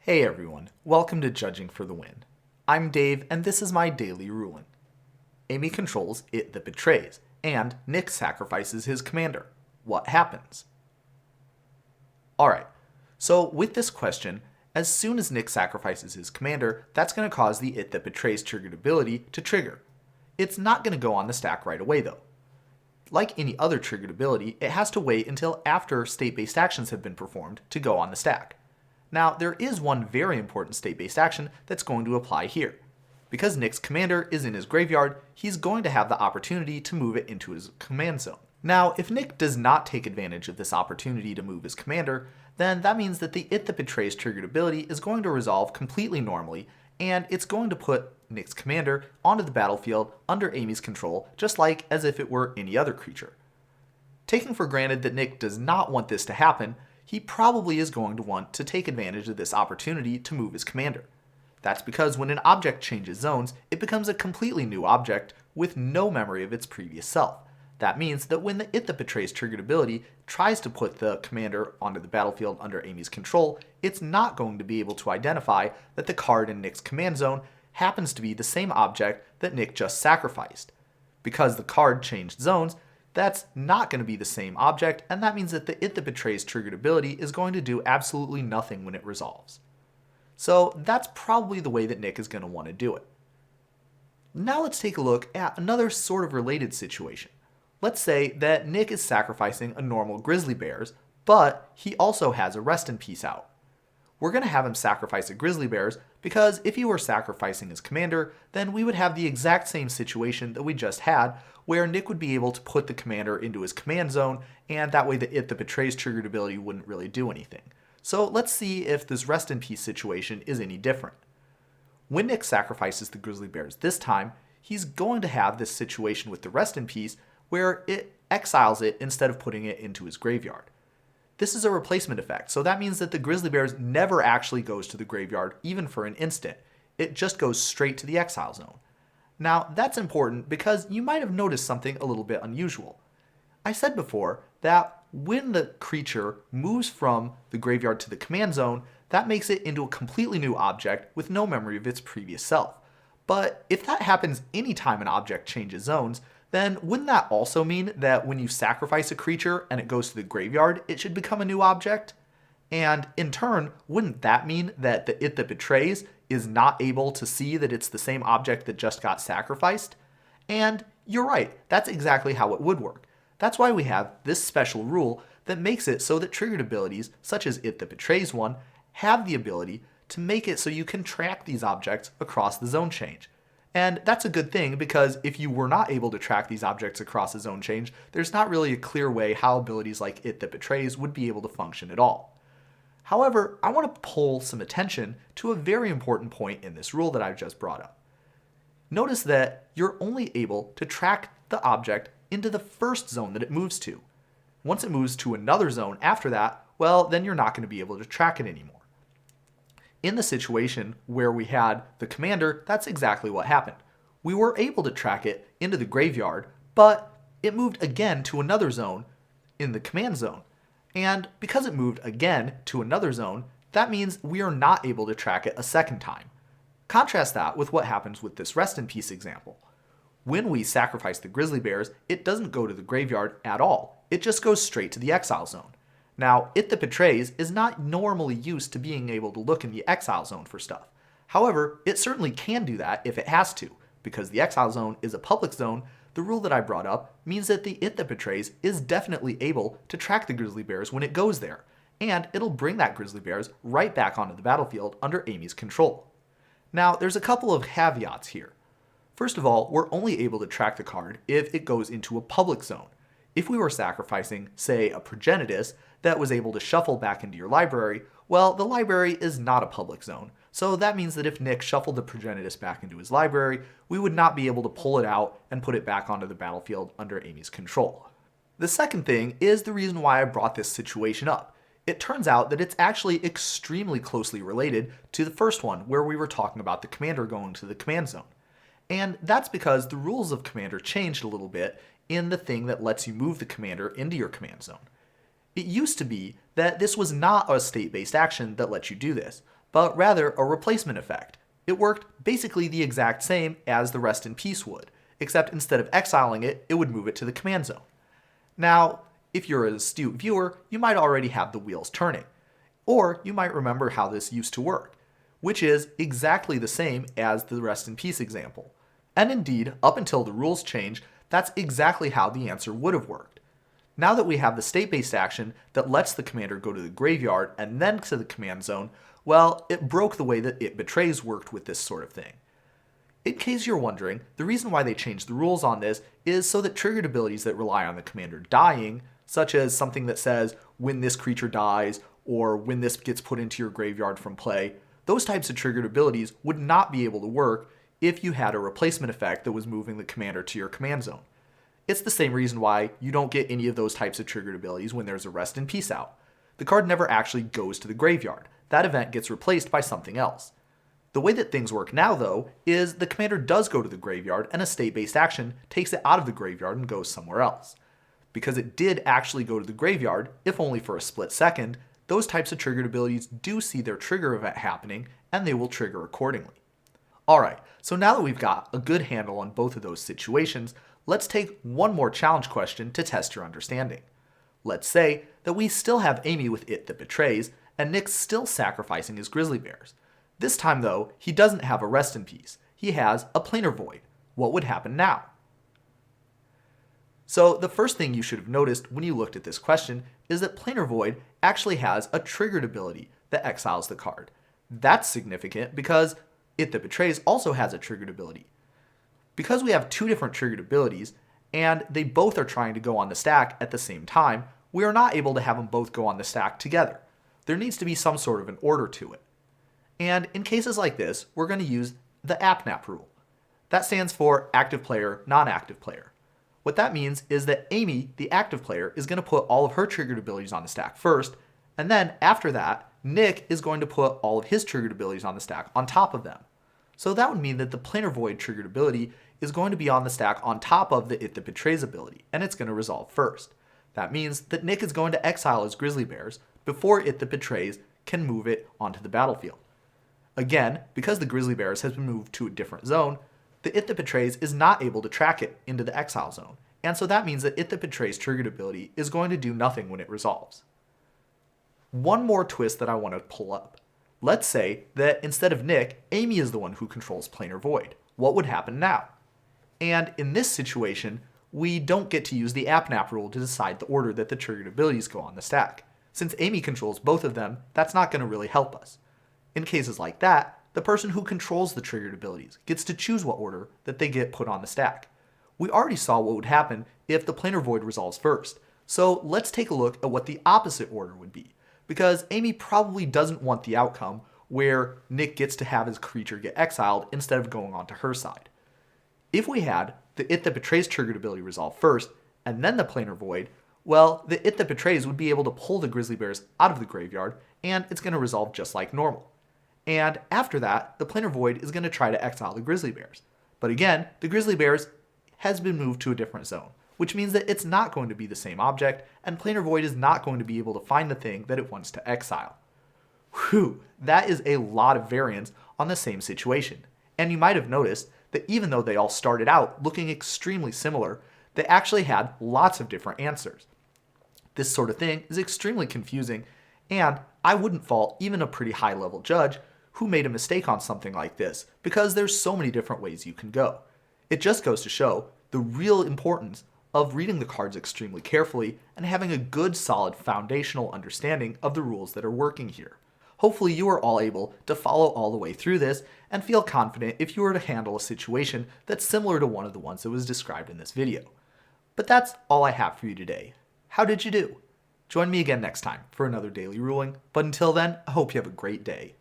Hey everyone, welcome to Judging for the Win. I'm Dave, and this is my daily ruling. Amy controls it that betrays, and Nick sacrifices his commander. What happens? Alright, so with this question, as soon as Nick sacrifices his commander, that's going to cause the it that betrays triggered ability to trigger. It's not going to go on the stack right away though. Like any other triggered ability, it has to wait until after state-based actions have been performed to go on the stack. Now, there is one very important state-based action that's going to apply here. Because Nick's commander is in his graveyard, he's going to have the opportunity to move it into his command zone. Now, if Nick does not take advantage of this opportunity to move his commander, then that means that the It That Betrays triggered ability is going to resolve completely normally, and it's going to put Nick's commander onto the battlefield under Amy's control, just like as if it were any other creature. Taking for granted that Nick does not want this to happen, he probably is going to want to take advantage of this opportunity to move his commander. That's because when an object changes zones, it becomes a completely new object with no memory of its previous self. That means that when the It That Betrays triggered ability tries to put the commander onto the battlefield under Amy's control, it's not going to be able to identify that the card in Nick's command zone happens to be the same object that Nick just sacrificed. Because the card changed zones, that's not going to be the same object, and that means that the It That Betrays triggered ability is going to do absolutely nothing when it resolves. So that's probably the way that Nick is going to want to do it. Now let's take a look at another sort of related situation. Let's say that Nick is sacrificing a normal grizzly bears, but he also has a rest in peace out. We're going to have him sacrifice a grizzly bears because if he were sacrificing his commander, then we would have the exact same situation that we just had, where Nick would be able to put the commander into his command zone, and that way the It That Betrays triggered ability wouldn't really do anything. So let's see if this rest in peace situation is any different. When Nick sacrifices the grizzly bears this time, he's going to have this situation with the rest in peace where it exiles it instead of putting it into his graveyard. This is a replacement effect, so that means that the grizzly bears never actually goes to the graveyard, even for an instant. It just goes straight to the exile zone. Now, that's important because you might have noticed something a little bit unusual. I said before that when the creature moves from the graveyard to the command zone, that makes it into a completely new object with no memory of its previous self. But if that happens anytime an object changes zones, then wouldn't that also mean that when you sacrifice a creature and it goes to the graveyard, it should become a new object? And in turn, wouldn't that mean that the It That Betrays is not able to see that it's the same object that just got sacrificed? And you're right, that's exactly how it would work. That's why we have this special rule that makes it so that triggered abilities, such as It That Betrays one, have the ability to make it so you can track these objects across the zone change. And that's a good thing because if you were not able to track these objects across a zone change, there's not really a clear way how abilities like It That Betrays would be able to function at all. However, I want to pull some attention to a very important point in this rule that I've just brought up. Notice that you're only able to track the object into the first zone that it moves to. Once it moves to another zone after that, well, then you're not going to be able to track it anymore. In the situation where we had the commander, that's exactly what happened. We were able to track it into the graveyard, but it moved again to another zone in the command zone. And because it moved again to another zone, that means we are not able to track it a second time. Contrast that with what happens with this rest in peace example. When we sacrifice the grizzly bears, it doesn't go to the graveyard at all. It just goes straight to the exile zone. Now, It That Betrays is not normally used to being able to look in the exile zone for stuff. However, it certainly can do that if it has to. Because the exile zone is a public zone, the rule that I brought up means that the It That Betrays is definitely able to track the grizzly bears when it goes there, and it'll bring that grizzly bears right back onto the battlefield under Amy's control. Now, there's a couple of caveats here. First of all, we're only able to track the card if it goes into a public zone. If we were sacrificing, say, a Progenitus that was able to shuffle back into your library, well, the library is not a public zone. So that means that if Nick shuffled the Progenitus back into his library, we would not be able to pull it out and put it back onto the battlefield under Amy's control. The second thing is the reason why I brought this situation up. It turns out that it's actually extremely closely related to the first one, where we were talking about the commander going to the command zone. And that's because the rules of commander changed a little bit in the thing that lets you move the commander into your command zone. It used to be that this was not a state-based action that lets you do this, but rather a replacement effect. It worked basically the exact same as the rest in peace would, except instead of exiling it, it would move it to the command zone. Now, if you're an astute viewer, you might already have the wheels turning. Or you might remember how this used to work, which is exactly the same as the rest in peace example. And indeed, up until the rules changed, that's exactly how the answer would have worked. Now that we have the state-based action that lets the commander go to the graveyard and then to the command zone, well, it broke the way that it betrays worked with this sort of thing. In case you're wondering, the reason why they changed the rules on this is so that triggered abilities that rely on the commander dying, such as something that says when this creature dies or when this gets put into your graveyard from play, those types of triggered abilities would not be able to work if you had a replacement effect that was moving the commander to your command zone. It's the same reason why you don't get any of those types of triggered abilities when there's a rest in peace out. The card never actually goes to the graveyard. That event gets replaced by something else. The way that things work now, though, is the commander does go to the graveyard and a state-based action takes it out of the graveyard and goes somewhere else. Because it did actually go to the graveyard, if only for a split second, those types of triggered abilities do see their trigger event happening and they will trigger accordingly. Alright, so now that we've got a good handle on both of those situations, let's take one more challenge question to test your understanding. Let's say that we still have Amy with It That Betrays, and Nick's still sacrificing his grizzly bears. This time though, he doesn't have a rest in peace. He has a Planar Void. What would happen now? So the first thing you should have noticed when you looked at this question is that Planar Void actually has a triggered ability that exiles the card. That's significant because It That Betrays also has a triggered ability. Because we have two different triggered abilities, and they both are trying to go on the stack at the same time, we are not able to have them both go on the stack together. There needs to be some sort of an order to it. And in cases like this, we're going to use the AppNap rule. That stands for active player, non-active player. What that means is that Amy, the active player, is going to put all of her triggered abilities on the stack first, and then after that, Nick is going to put all of his triggered abilities on the stack on top of them. So that would mean that the Planar Void triggered ability is going to be on the stack on top of the It That Betrays ability, and it's going to resolve first. That means that Nick is going to exile his grizzly bears before It That Betrays can move it onto the battlefield. Again, because the grizzly bears has been moved to a different zone, the It That Betrays is not able to track it into the exile zone, and so that means that It That Betrays triggered ability is going to do nothing when it resolves. One more twist that I want to pull up. Let's say that instead of Nick, Amy is the one who controls Planar Void. What would happen now? And in this situation, we don't get to use the AppNap rule to decide the order that the triggered abilities go on the stack. Since Amy controls both of them, that's not going to really help us. In cases like that, the person who controls the triggered abilities gets to choose what order that they get put on the stack. We already saw what would happen if the Planar Void resolves first, so let's take a look at what the opposite order would be, because Amy probably doesn't want the outcome where Nick gets to have his creature get exiled instead of going onto her side. If we had the It That Betrays triggered ability resolve first, and then the Planar Void, well, the It That Betrays would be able to pull the grizzly bears out of the graveyard, and it's going to resolve just like normal. And after that, the Planar Void is going to try to exile the grizzly bears. But again, the grizzly bears has been moved to a different zone, which means that it's not going to be the same object, and Planar Void is not going to be able to find the thing that it wants to exile. Whew, that is a lot of variance on the same situation. And you might have noticed that even though they all started out looking extremely similar, they actually had lots of different answers. This sort of thing is extremely confusing, and I wouldn't fault even a pretty high-level judge who made a mistake on something like this, because there's so many different ways you can go. It just goes to show the real importance of reading the cards extremely carefully and having a good solid foundational understanding of the rules that are working here. Hopefully you are all able to follow all the way through this and feel confident if you were to handle a situation that's similar to one of the ones that was described in this video. But that's all I have for you today. How did you do? Join me again next time for another daily ruling, but until then, I hope you have a great day.